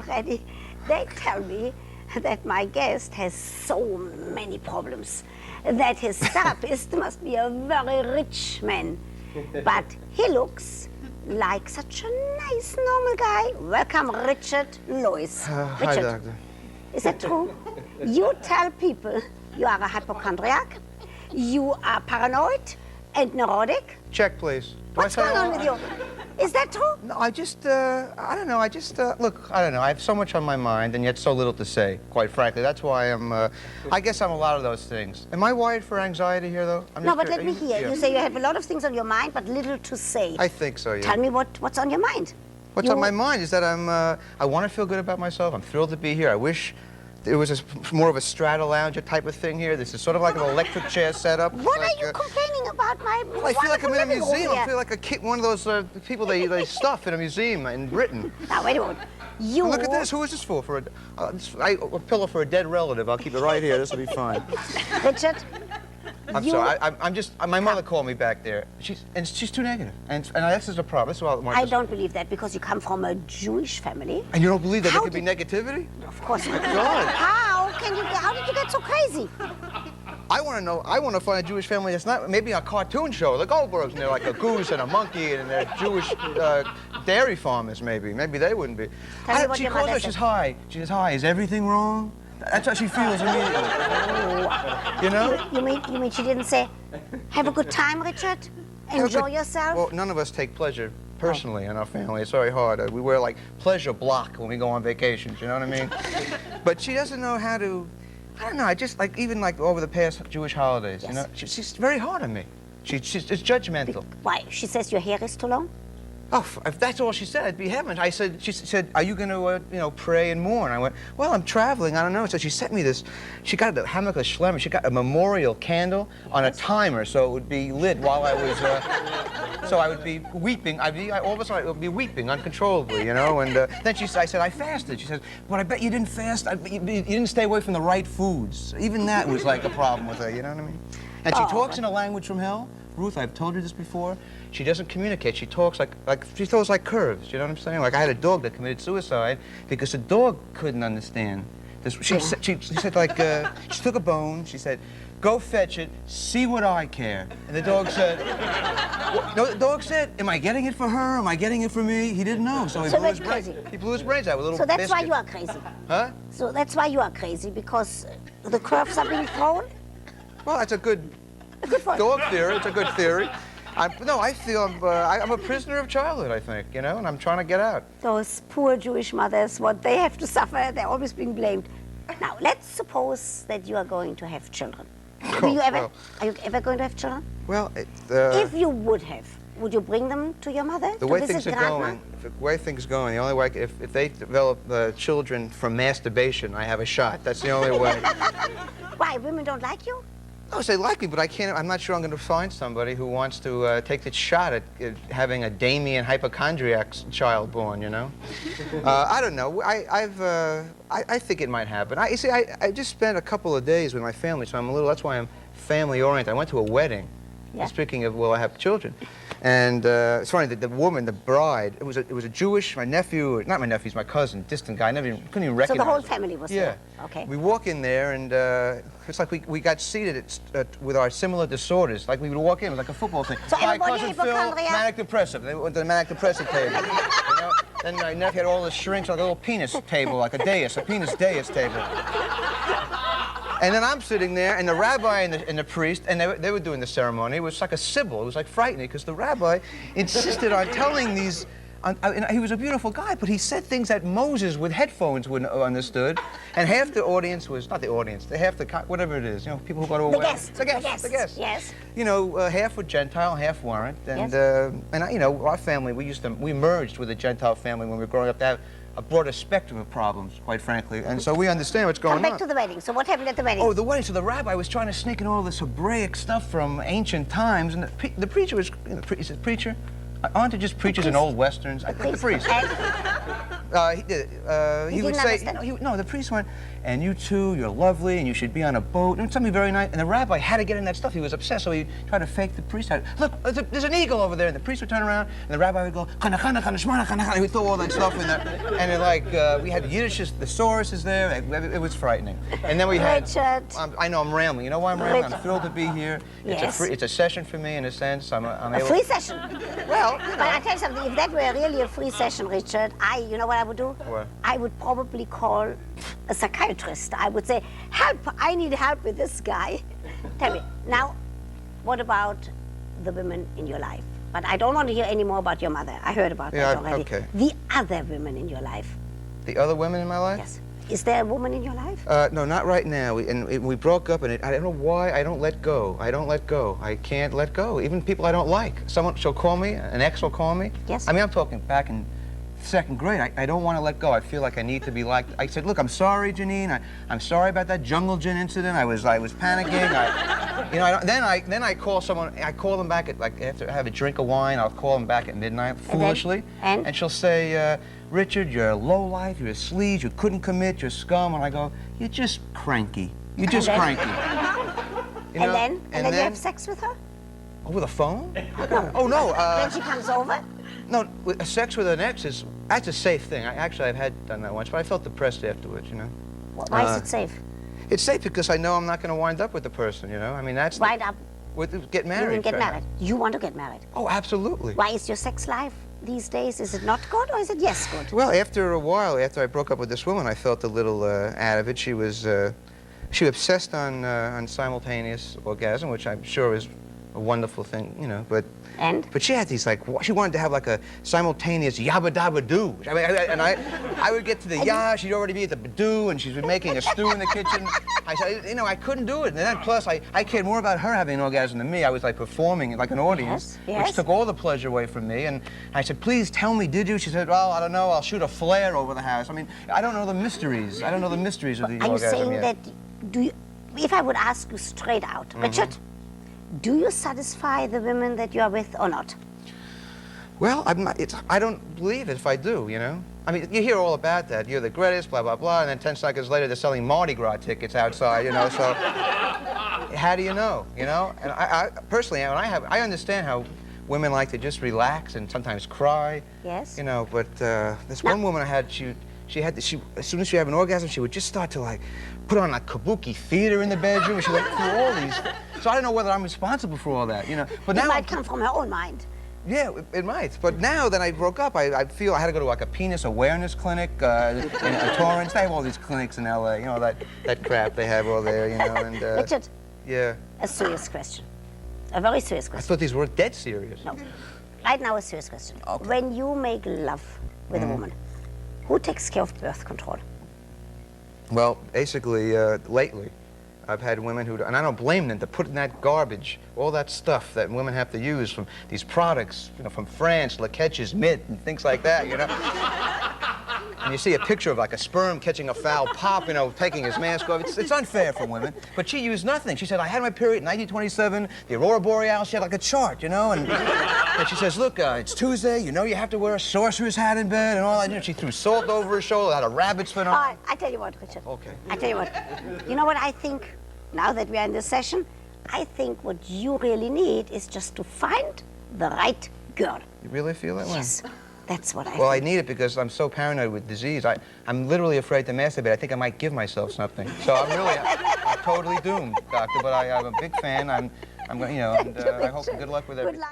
already. They tell me that my guest has so many problems, that his therapist must be a very rich man. But he looks like such a nice, normal guy. Welcome, Richard Lewis. Hi, Richard, doctor. is that true? You tell people you are a hypochondriac, you are paranoid and neurotic. Check, please. What's going on with you? Is that true? No, I just, I don't know, look, I don't know, I have so much on my mind and yet so little to say, quite frankly. That's why I'm, I guess I'm a lot of those things. Am I wired for anxiety here, though? No, but let me hear. You say you have a lot of things on your mind, but little to say. I think so, yeah. Tell me what's on your mind. What's on my mind is that I want to feel good about myself. I'm thrilled to be here. I wish it was more of a strata lounger type of thing here. This is sort of like an electric chair setup. What are you complaining about, my well, I feel like I'm in a museum. I feel like like a kid, one of those people they stuff in a museum in Britain. Now, wait a minute. You... Look at this. Who is this for? For a pillow for a dead relative. I'll keep it right here. This will be fine. Richard? I'm sorry. I'm just. My mother called me back there. She's too negative, and this is a problem. This is what I don't believe that because you come from a Jewish family. And you don't believe that there could be negativity? Of course not. God. How did you get so crazy? I want to know. I want to find a Jewish family that's not maybe a cartoon show. The Goldbergs, and they're like a goose and a monkey, and they're Jewish dairy farmers. Maybe they wouldn't be. Tell me what she your calls mother her. said. She's high. She says, "Hi, is everything wrong?" That's how she feels immediately. You know? You mean she didn't say, "Have a good time, Richard. Enjoy yourself"? Well, none of us take pleasure personally in our family. It's very hard. We wear like pleasure block when we go on vacations. You know what I mean? But she doesn't know how to. I don't know. I just even over the past Jewish holidays. Yes. You know, she's very hard on me. It's judgmental. Why? She says your hair is too long? Oh, if that's all she said, I'd be heaven. She said, are you going to, pray and mourn? I went, well, I'm traveling. I don't know. So she sent me this. She got the hammock of Schlemmer. She got a memorial candle on a timer, so it would be lit while I was. So I would be weeping. All of a sudden, I would be weeping uncontrollably, you know. And then I said, I fasted. She said, well, I bet you didn't fast. You didn't stay away from the right foods. Even that was like a problem with her. You know what I mean? And she talks in a language from hell. Ruth, I've told her this before. She doesn't communicate. She talks she throws like curves. You know what I'm saying? Like I had a dog that committed suicide because the dog couldn't understand. She said she took a bone. She said, "Go fetch it. See what I care." And the dog said, "No." The dog said, "Am I getting it for her? Am I getting it for me?" He didn't know, so he blew his brains. He blew his brains out with a little. So that's why biscuit. you are crazy. Huh? So that's why you are crazy because the curves are being thrown. Well, that's a good dog theory. It's a good theory. I feel I'm a prisoner of childhood, I think, you know, and I'm trying to get out. Those poor Jewish mothers, what they have to suffer, they're always being blamed. Now, let's suppose that you are going to have children. Are you ever going to have children? Well, if you would you bring them to your mother? The way things are going, the only way, if they develop children from masturbation, I have a shot. That's the only way. Why, women don't like you? No, they like me, but I'm not sure I'm going to find somebody who wants to take the shot at having a Damien hypochondriac child born, you know? I don't know. I think it might happen. You see, I just spent a couple of days with my family, so that's why I'm family-oriented. I went to a wedding. Yeah. Speaking of, will I have children? And it's funny that the woman, the bride, it was a Jewish, my nephew, not my nephew, he's my cousin, distant guy, couldn't even recognize him. So the whole family was there? Okay. We walk in there and it's like we got seated with our similar disorders. Like we would walk in, it was like a football thing. So Hi, everybody cousin Phil, hypochondriac? manic depressive. They went to the manic depressive table. You know? Then my nephew had all the shrinks, like a little penis table, like a penis dais table. And then I'm sitting there, and the rabbi and the priest, and they were doing the ceremony. It was like a sibyl. It was like frightening, because the rabbi insisted on telling these... he was a beautiful guy, but he said things that Moses with headphones wouldn't have understood. And half the audience was... Not the audience, whatever it is, you know, people who go to a wedding. The guests. Yes. You know, half were Gentile, half weren't. And, you know, our family, we merged with a Gentile family when we were growing up to have a broader spectrum of problems, quite frankly, and so we understand what's going on. Come back to the wedding. So what happened at the wedding? Oh, the wedding. So the rabbi was trying to sneak in all this Hebraic stuff from ancient times, and the preacher was, he said, "Preacher, aren't it just preachers in old westerns?" I think the priest. He did. He He would didn't say, understand. no, the priest went, and you too, you're lovely, and you should be on a boat, and something very nice. And the rabbi had to get in that stuff. He was obsessed, so he tried to fake the priest out. Look, there's an eagle over there. And the priest would turn around, and the rabbi would go, kana, kana, kana, shmana, kana, kana. He would throw all that stuff in there. And it, like, we had Yiddish thesauruses there. It was frightening. And then we had... Richard. I know, I'm rambling. You know why I'm rambling? Richard. I'm thrilled to be here. Yes. It's a session for me, in a sense. I'm A able... free session. Well, But I tell you something, if that were really a free session, Richard, you know what I would do? What? I would probably call a psychiatrist. I would say, help, I need help with this guy. Tell me, now, what about the women in your life? But I don't want to hear any more about your mother. I heard about that already. Okay. The other women in your life. The other women in my life? Yes. Is there a woman in your life? No, not right now. We broke up, and I don't know why I don't let go. I don't let go. I can't let go. Even people I don't like. She'll call me, an ex will call me. Yes. I mean, I'm talking back in second grade. I don't want to let go. I feel like I need to be liked. I said, look, I'm sorry, Janine. I'm sorry about that jungle gin incident. I was panicking. Then I call someone. I call them back at, like, after I have a drink of wine. I'll call them back at midnight, foolishly. And she'll say, Richard, you're a lowlife, you're a sleaze, you couldn't commit, you're scum. And I go, you're just cranky. You're just cranky. You know? And then you have sex with her? Over the phone? No. Oh, no. When she comes over? No, sex with an ex that's a safe thing. I've done that once, but I felt depressed afterwards, you know. Why is it safe? It's safe because I know I'm not going to wind up with the person, you know. I mean, that's... Wind up? Get married. You mean get married? You want to get married? Oh, absolutely. Why is your sex life these days, is it not good or is it yes good? Well, after a while, after I broke up with this woman, I felt a little out of it. She was obsessed on simultaneous orgasm, which I'm sure is a wonderful thing, you know, but she had these, like, she wanted to have like a simultaneous yabba dabba doo. I mean, and I would get to the ya, she'd already be at the do, and she'd be making a stew in the kitchen. I said, you know, I couldn't do it. And then plus, I cared more about her having an orgasm than me. I was like performing like an audience, which took all the pleasure away from me. And I said, please tell me, did you? She said, well, I don't know, I'll shoot a flare over the house. I mean, I don't know the mysteries. I don't know the mysteries of the orgasm yet. Are you saying that, if I would ask you straight out, Richard, do you satisfy the women that you are with or not? Well, I don't believe it if I do, you know? I mean, you hear all about that. You're the greatest, blah, blah, blah, and then 10 seconds later they're selling Mardi Gras tickets outside, you know, so how do you know, you know? And I personally, I understand how women like to just relax and sometimes cry. Yes. You know, but this one woman I had, as soon as she had an orgasm, she would just start to, like, put on a kabuki theater in the bedroom, and she went through all these. So I don't know whether I'm responsible for all that, you know. But now it might come from her own mind. Yeah, it might. But now that I broke up, I feel I had to go to like a penis awareness clinic in Torrance. They have all these clinics in LA, you know, that crap they have all there, you know. And Richard. Yeah. A serious question. A very serious question. I thought these were dead serious. No. Right now, a serious question. Okay. When you make love with a woman, who takes care of birth control? Well, basically, lately, I've had women who, and I don't blame them, to put in that garbage, all that stuff that women have to use from these products, you know, from France, Leketch's Mitt, and things like that, you know. And you see a picture of like a sperm catching a foul pop, you know, taking his mask off. It's unfair for women. But she used nothing. She said, I had my period in 1927, the Aurora Borealis. She had like a chart, you know, and she says, look, it's Tuesday, you know you have to wear a sorcerer's hat in bed and all that. You know, she threw salt over her shoulder, had a rabbit's foot on. I tell you what, Richard. Okay. I tell you what. You know what I think, now that we are in this session, I think what you really need is just to find the right girl. You really feel that way? Yes. That's what I Well, think. I need it because I'm so paranoid with disease. I'm literally afraid to masturbate. I think I might give myself something. So I'm totally doomed, doctor. But I'm a big fan. I'm going, you know, and I hope good luck with everything.